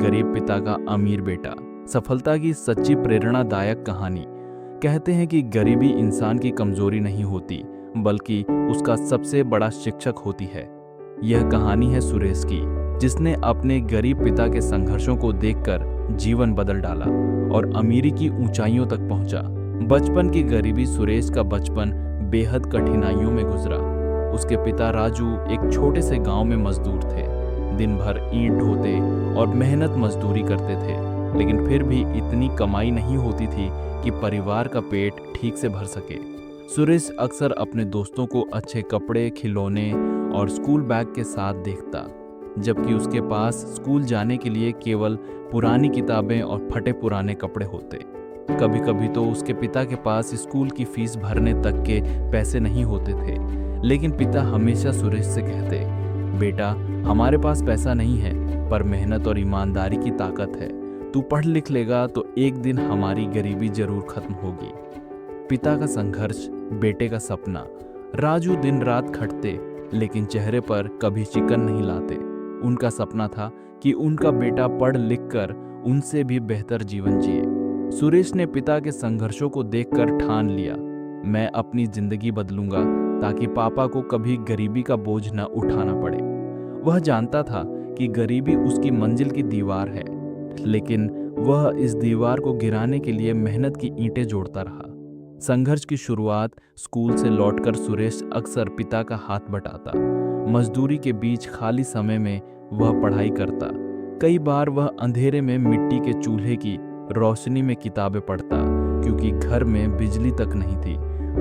गरीब पिता का अमीर बेटा, सफलता की सच्ची प्रेरणादायक कहानी। कहते हैं कि गरीबी इंसान की कमजोरी नहीं होती, बल्कि उसका सबसे बड़ा शिक्षक होती है। यह कहानी है सुरेश की, जिसने अपने गरीब पिता के संघर्षों को देखकर जीवन बदल डाला और अमीरी की ऊंचाइयों तक पहुंचा। बचपन की गरीबी। सुरेश का बचपन बेहद कठिनाइयों में गुजरा। उसके पिता राजू एक छोटे से गांव में मजदूर थे। दिन भर ईंट ढोते और मेहनत मजदूरी करते थे, लेकिन फिर भी इतनी कमाई नहीं होती थी कि परिवार का पेट ठीक से भर सके। सुरेश अक्सर अपने दोस्तों को अच्छे कपड़े, खिलौने और स्कूल बैग के साथ देखता, जबकि उसके पास स्कूल जाने के लिए केवल पुरानी किताबें और फटे पुराने कपड़े होते। कभी कभी तो उसके पिता के पास स्कूल की फीस भरने तक के पैसे नहीं होते थे, लेकिन पिता हमेशा सुरेश से कहते, बेटा, हमारे पास पैसा नहीं है, पर मेहनत और ईमानदारी की ताकत है। तू पढ़ लिख लेगा तो एक दिन हमारी गरीबी जरूर खत्म होगी। पिता का संघर्ष, बेटे का सपना। राजू दिन रात खटते, लेकिन चेहरे पर कभी चिकन नहीं लाते। उनका सपना था कि उनका बेटा पढ़ लिख कर उनसे भी बेहतर जीवन जिए। सुरेश ने पिता के संघर्षों को देखकर ठान लिया, मैं अपनी जिंदगी बदलूंगा ताकि पापा को कभी गरीबी का बोझ न उठाना पड़े। वह जानता था कि गरीबी उसकी मंजिल की दीवार है, लेकिन वह इस दीवार को गिराने के लिए मेहनत की ईंटें जोड़ता रहा। संघर्ष की शुरुआत। स्कूल से लौटकर सुरेश अक्सर पिता का हाथ बटाता। मजदूरी के बीच खाली समय में वह पढ़ाई करता। कई बार वह अंधेरे में मिट्टी के चूल्हे की रोशनी में किताबें पढ़ता, क्योंकि घर में बिजली तक नहीं थी।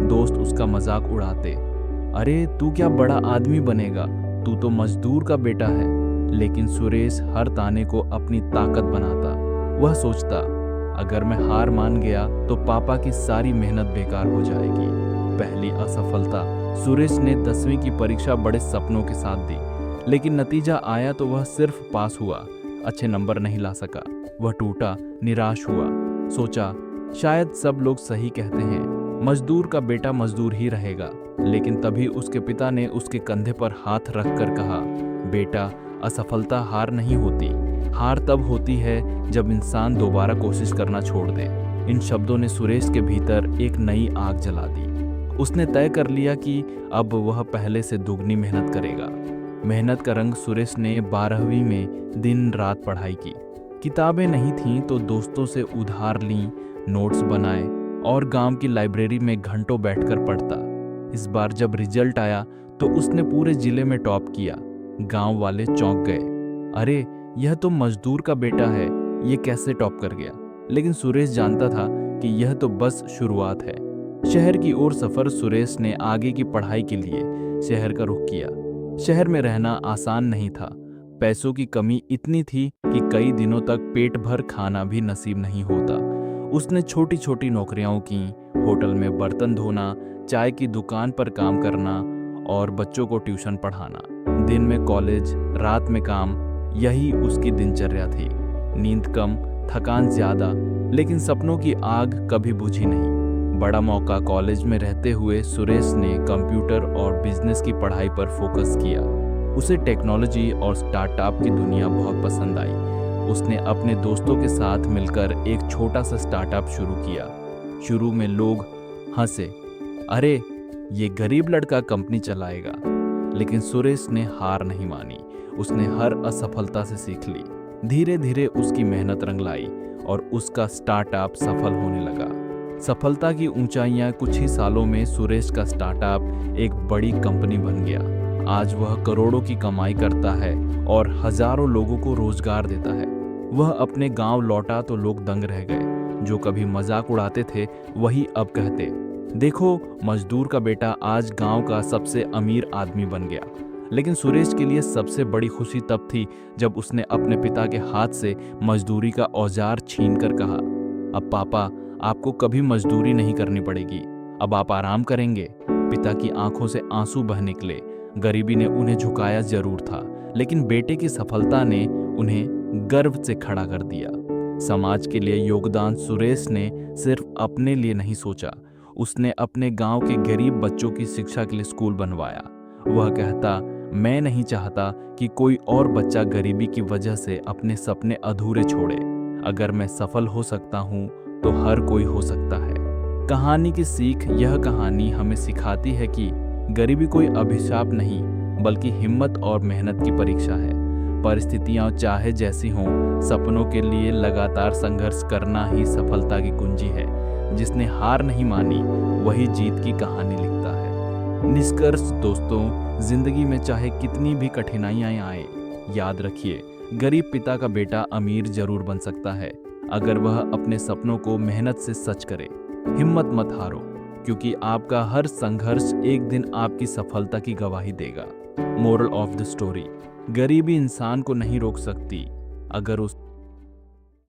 दोस्त उसका मजाक उड़ाते, अरे तू क्या बड़ा आदमी बनेगा, तू तो मजदूर का बेटा है। लेकिन सुरेश हर ताने को अपनी ताकत बनाता। वह सोचता, अगर मैं हार मान गया तो पापा की सारी मेहनत बेकार हो जाएगी। पहली असफलता। सुरेश ने 10वीं की परीक्षा बड़े सपनों के साथ दी, लेकिन नतीजा आया तो वह सिर्फ पास हुआ, अच्छे नंबर नहीं ला सका। वह टूटा, निराश हुआ। सोचा, शायद सब लोग सही कहते हैं, मजदूर का बेटा मजदूर ही रहेगा। लेकिन तभी उसके पिता ने उसके कंधे पर हाथ रखकर कहा, बेटा, असफलता हार नहीं होती। हार तब होती है जब इंसान दोबारा कोशिश करना छोड़ दे। इन शब्दों ने सुरेश के भीतर एक नई आग जला दी। उसने तय कर लिया कि अब वह पहले से दुगनी मेहनत करेगा। मेहनत का रंग। सुरेश ने 12वीं में दिन रात पढ़ाई की। किताबें नहीं थीं तो दोस्तों से उधार लीं, नोट्स बनाए और गांव की लाइब्रेरी में घंटों बैठकर पढ़ता। इस बार जब रिजल्ट आया तो उसने पूरे जिले में टॉप किया। गांव वाले चौंक गए, अरे यह तो मजदूर का बेटा है, ये कैसे टॉप कर गया। लेकिन सुरेश जानता था कि यह तो बस शुरुआत है। शहर की ओर सफर। सुरेश ने आगे की पढ़ाई के लिए शहर का रुख किया। शहर में रहना आसान नहीं था। पैसों की कमी इतनी थी कि कई दिनों तक पेट भर खाना भी नसीब नहीं होता। उसने छोटी छोटी नौकरियां की, होटल में बर्तन धोना, चाय की दुकान पर काम करना और बच्चों को ट्यूशन पढ़ाना। दिन में कॉलेज, रात में काम, यही उसकी दिनचर्या थी। नींद कम, थकान ज्यादा, लेकिन सपनों की आग कभी बुझी नहीं। बड़ा मौका। कॉलेज में रहते हुए सुरेश ने कंप्यूटर और बिजनेस की पढ़ाई पर फोकस किया। उसे टेक्नोलॉजी और स्टार्टअप की दुनिया बहुत पसंद आई। उसने अपने दोस्तों के साथ मिलकर एक छोटा सा स्टार्टअप शुरू किया। शुरू में लोग हंसे, अरे ये गरीब लड़का कंपनी चलाएगा। लेकिन सुरेश ने हार नहीं मानी। उसने हर असफलता से सीख ली। धीरे धीरे उसकी मेहनत रंग लाई और उसका स्टार्टअप सफल होने लगा। सफलता की ऊंचाइयां। कुछ ही सालों में सुरेश का स्टार्टअप एक बड़ी कंपनी बन गया। आज वह करोड़ों की कमाई करता है और हजारों लोगों को रोजगार देता है। वह अपने गांव लौटा तो लोग दंग रह गए। जो कभी मजाक उड़ाते थे वही अब कहते, देखो मजदूर का बेटा आज गांव का सबसे अमीर आदमी बन गया। लेकिन सुरेश के लिए सबसे बड़ी खुशी तब थी जब उसने अपने पिता के हाथ से मजदूरी का औजार छीनकर कहा, अब पापा आपको कभी मजदूरी नहीं करनी पड़ेगी, अब आप आराम करेंगे। पिता की आंखों से आंसू बह निकले। गरीबी ने उन्हें झुकाया जरूर था, लेकिन बेटे की सफलता ने उन्हें गर्व से खड़ा कर दिया। समाज के लिए योगदान। सुरेश ने सिर्फ अपने लिए नहीं सोचा, उसने अपने गांव के गरीब बच्चों की शिक्षा के लिए स्कूल बनवाया। वह कहता, मैं नहीं चाहता कि कोई और बच्चा गरीबी की वजह से अपने सपने अधूरे छोड़े। अगर मैं सफल हो सकता हूँ तो हर कोई हो सकता है। कहानी की सीख, यह कहानी हमें सिखाती है कि गरीबी कोई अभिशाप नहीं बल्कि हिम्मत और मेहनत की परीक्षा है। परिस्थितियां चाहे जैसी हों, सपनों के लिए लगातार संघर्ष करना ही सफलता की कुंजी है। जिसने हार नहीं मानी वही जीत की कहानी लिखता है। निष्कर्ष दोस्तों, जिंदगी में चाहे कितनी भी कठिनाइयां आए, याद रखिए गरीब पिता का बेटा अमीर जरूर बन सकता है अगर वह अपने सपनों को मेहनत से सच करे। हिम्मत मत हारो, क्योंकि आपका हर संघर्ष एक दिन आपकी सफलता की गवाही देगा। मोरल ऑफ द स्टोरी, गरीबी इंसान को नहीं रोक सकती अगर उस